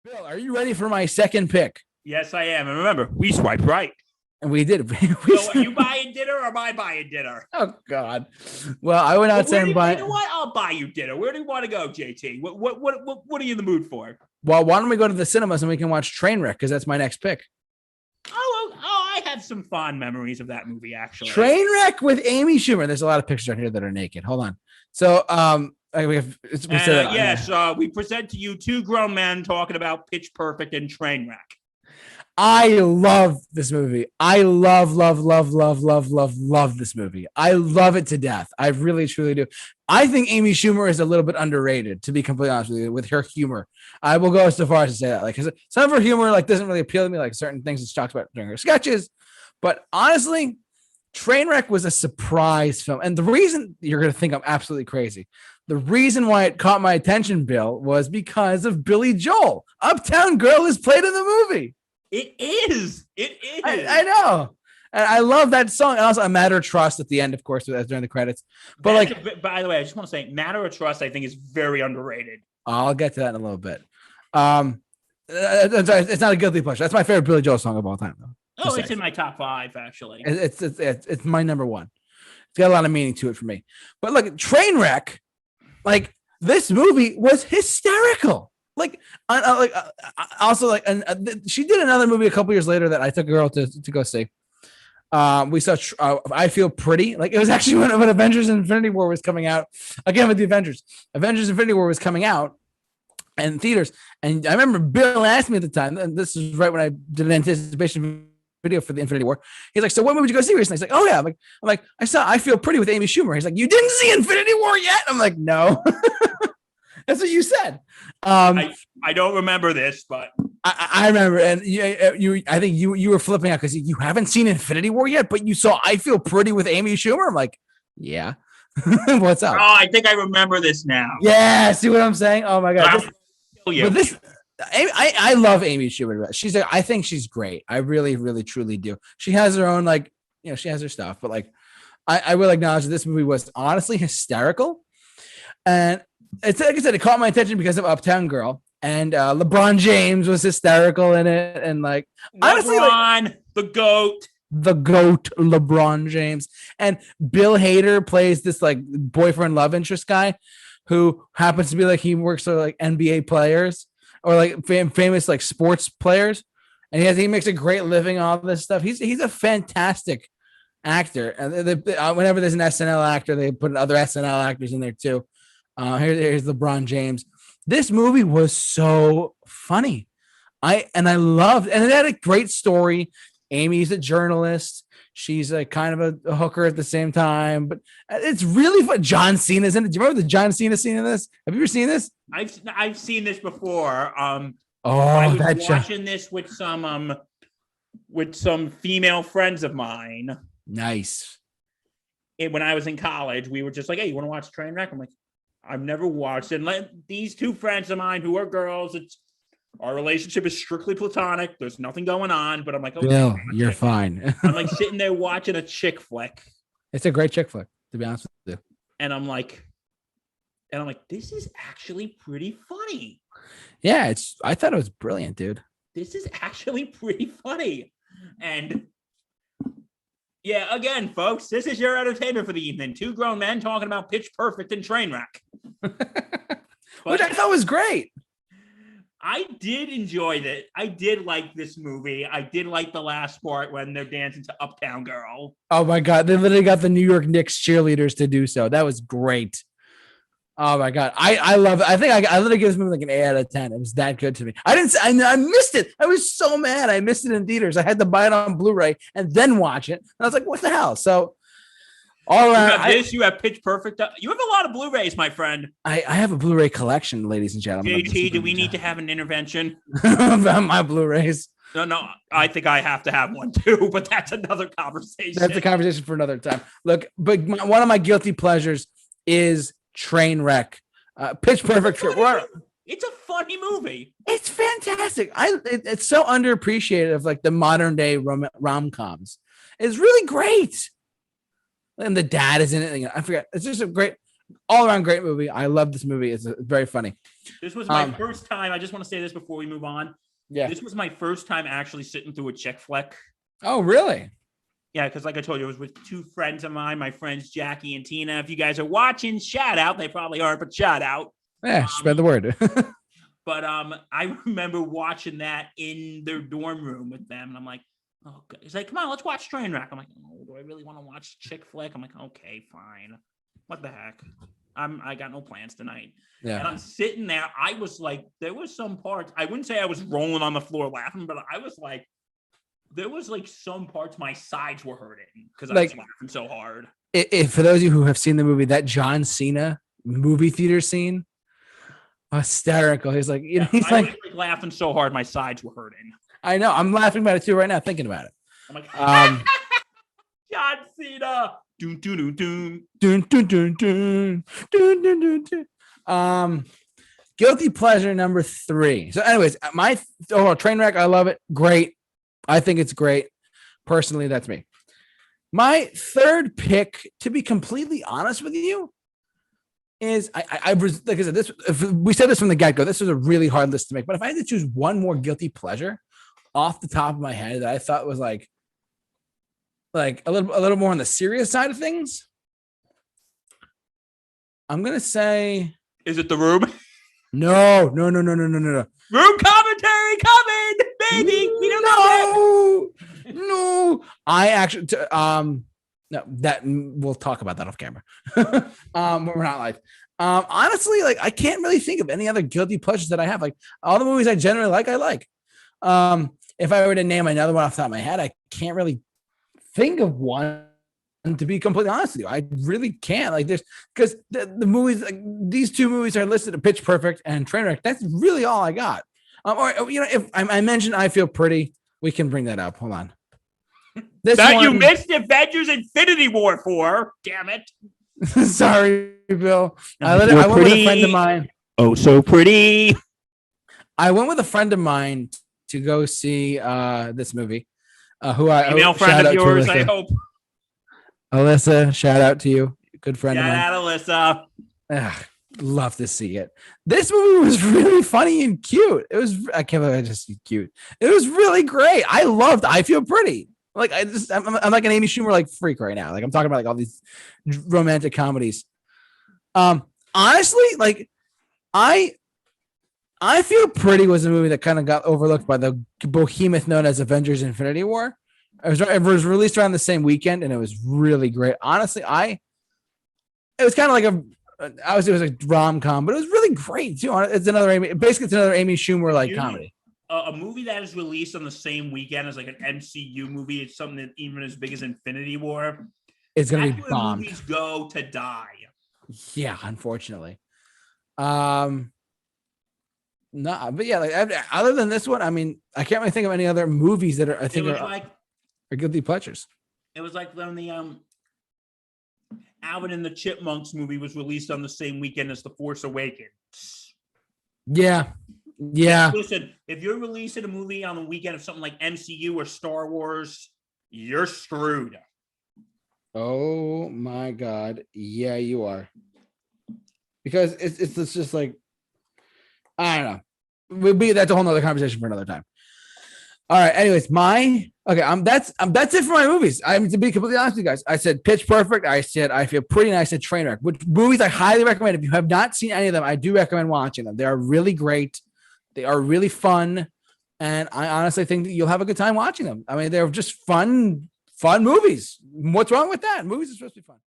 Bill, are you ready for my second pick? Yes, I am. And remember, we swiped right. And we did. So are you buying dinner or am I buying dinner? Oh, God. Well, I would not say I'm buying. You know what? I'll buy you dinner. Where do you want to go, JT? What are you in the mood for? Well, why don't we go to the cinemas and we can watch Trainwreck, because that's my next pick. I have some fond memories of that movie, actually. Trainwreck with Amy Schumer. There's a lot of pictures on here that are naked. Hold on. So, we present to you two grown men talking about Pitch Perfect and Trainwreck. I love this movie. I love this movie. I love it to death. I really, truly do. I think Amy Schumer is a little bit underrated, to be completely honest with you, with her humor. I will go so far as to say that. Like, some of her humor doesn't really appeal to me, like certain things that she talks about during her sketches. But honestly, Trainwreck was a surprise film. And the reason you're going to think I'm absolutely crazy, the reason why it caught my attention, Bill, was because of Billy Joel. Uptown Girl is played in the movie. It is. I know. And I love that song. And also A Matter of Trust at the end, of course, during the credits. But by the way, I just want to say Matter of Trust, I think, is very underrated. I'll get to that in a little bit. It's not a guilty pleasure. That's my favorite Billy Joel song of all time, though. It's in my top 5, actually. It's my number one. It's got a lot of meaning to it for me. But look, Trainwreck, this movie was hysterical. She did another movie a couple years later that I took a girl to go see. We saw I Feel Pretty. It was actually when Avengers Infinity War was coming out. Again with the Avengers Infinity War was coming out in theaters. And I remember Bill asked me at the time, and this is right when I did an anticipation video for the Infinity War. He's like, "So what movie did you go see recently?" He's like, "Oh yeah." I'm like, "I saw I Feel Pretty with Amy Schumer." He's like, "You didn't see Infinity War yet?" I'm like, "No." That's what you said. I don't remember this, but I remember, and I think you were flipping out because you haven't seen Infinity War yet, but you saw I Feel Pretty with Amy Schumer. I'm like, yeah. What's up? Oh, I think I remember this now. Yeah, see what I'm saying? Oh my God. I love Amy Schumer. I think she's great. I really, really, truly do. She has her own, she has her stuff, but I will acknowledge that this movie was honestly hysterical. And it's like I said, it caught my attention because of Uptown Girl, and LeBron James was hysterical in it, and honestly, the GOAT, LeBron James, and Bill Hader plays this boyfriend love interest guy who happens to be he works for NBA players or famous sports players, and he makes a great living on all this stuff. He's a fantastic actor, and whenever there's an SNL actor, they put other SNL actors in there too. Here's LeBron James. This movie was so funny. I loved, and it had a great story. Amy's a journalist. She's kind of a hooker at the same time, but it's really fun. John Cena's in it. Do you remember the John Cena scene in this? Have you ever seen this? I've seen this before. I was watching this with some female friends of mine. Nice. When I was in college, we were just like, "Hey, you want to watch Trainwreck?" I'm like, I've never watched it. And these two friends of mine who are girls, our relationship is strictly platonic. There's nothing going on, but I'm like, okay, Bill, you're fine. I'm sitting there watching a chick flick. It's a great chick flick, to be honest with you. And I'm like, this is actually pretty funny. Yeah, I thought it was brilliant, dude. This is actually pretty funny. And yeah, again, folks, this is your entertainment for the evening. Two grown men talking about Pitch Perfect and Trainwreck. Which I thought was great. I did enjoy it. I did like this movie. I did like the last part when they're dancing to Uptown Girl. Oh my God. They literally got the New York Knicks cheerleaders to do so. That was great. Oh my God. I love it. I think I literally give this movie an 8 out of 10. It was that good to me. I missed it. I was so mad. I missed it in theaters. I had to buy it on Blu-ray and then watch it. And I was like, what the hell? So all around, you have Pitch Perfect. You have a lot of Blu-rays, my friend. I have a Blu-ray collection, ladies and gentlemen. JT, do we need to have an intervention about my Blu-rays? No, I think I have to have one too, but that's another conversation. That's a conversation for another time. Look, but one of my guilty pleasures is Trainwreck. Pitch Perfect. It's a funny movie. It's fantastic. It's so underappreciated of the modern day rom-coms. It's really great. And the dad is in it. I forget. It's just a great. all around great movie. I love this movie. It's very funny. This was my first time. I just want to say this before we move on. Yeah. This was my first time actually sitting through a chick flick. Oh, really? Yeah, because like I told you, it was with two friends of mine, my friends Jackie and Tina. If you guys are watching, shout out. They probably aren't, but shout out. Yeah, spread the word. But I remember watching that in their dorm room with them, and I'm like, oh, God. He's like, come on, let's watch Trainwreck. I'm like, oh, do I really want to watch chick flick? I'm like, okay, fine. What the heck? I got no plans tonight. Yeah. And I'm sitting there. I was like, there was some parts. I wouldn't say I was rolling on the floor laughing, but I was like, there was like some parts my sides were hurting because I was laughing so hard. For those of you who have seen the movie, that John Cena movie theater scene, hysterical. He's like, you know, he's I was laughing so hard my sides were hurting. I know. I'm laughing about it too right now, thinking about it. I'm like, John Cena. Dun, dun, dun, dun. Dun, dun, dun, dun. Dun, dun, dun, dun. Guilty pleasure number 3. So, anyways, my overall Trainwreck, I love it. Great. I think it's great. Personally, that's me. My third pick, to be completely honest with you, is I was like I said, this. If we said this from the get-go, this was a really hard list to make. But if I had to choose one more guilty pleasure off the top of my head that I thought was like a little more on the serious side of things, I'm gonna say, is it The Room? No. Room commentary coming, baby. We don't know that. No. I actually, no, that we'll talk about that off camera. When we're not live. Honestly, like I can't really think of any other guilty pleasures that I have. Like all the movies I generally like, I like. If I were to name another one off the top of my head, I can't really think of one. To be completely honest with you, I really can't. Like this because the movies, like these two movies are listed at Pitch Perfect and Trainwreck. That's really all I got. Or you know, if I mentioned I Feel Pretty, we can bring that up. Hold on. This that one, you missed Avengers Infinity War for. Damn it. Sorry, Bill. I went with a friend of mine. Oh, so pretty. I went with a friend of mine to go see this movie. Female friend of yours, I hope. Alyssa, shout out to you. Good friend of mine. Shout out, Alyssa. Love to see it. This movie was really funny and cute. It was, I can't believe I just said cute. It was really great. I loved I Feel Pretty. Like I'm like an Amy Schumer like freak right now. Like I'm talking about like all these romantic comedies. Honestly, like I Feel Pretty was a movie that kind of got overlooked by the behemoth known as Avengers Infinity War. It was released around the same weekend, and it was really great. Honestly, it was kind of like it was a rom-com, but it was really great too. It's another Amy Schumer like comedy. A movie that is released on the same weekend as like an MCU movie. It's something that even as big as Infinity War. It's gonna be bombed. Movies go to die. Yeah, unfortunately. No, but yeah, like other than this one, I mean, I can't really think of any other movies that are are guilty pleasures. It was like when the Alvin and the Chipmunks movie was released on the same weekend as The Force Awakens. Yeah. Listen, if you're releasing a movie on the weekend of something like MCU or Star Wars, you're screwed. Oh my God. Yeah, you are. Because it's just like, I don't know. That's a whole nother conversation for another time. All right. Anyways, that's it for my movies. I'm to be completely honest with you guys. I said Pitch Perfect. I said I Feel Pretty, and I said Trainwreck. Which movies I highly recommend. If you have not seen any of them, I do recommend watching them. They are really great. They are really fun, and I honestly think that you'll have a good time watching them. I mean, they're just fun movies. What's wrong with that? Movies are supposed to be fun.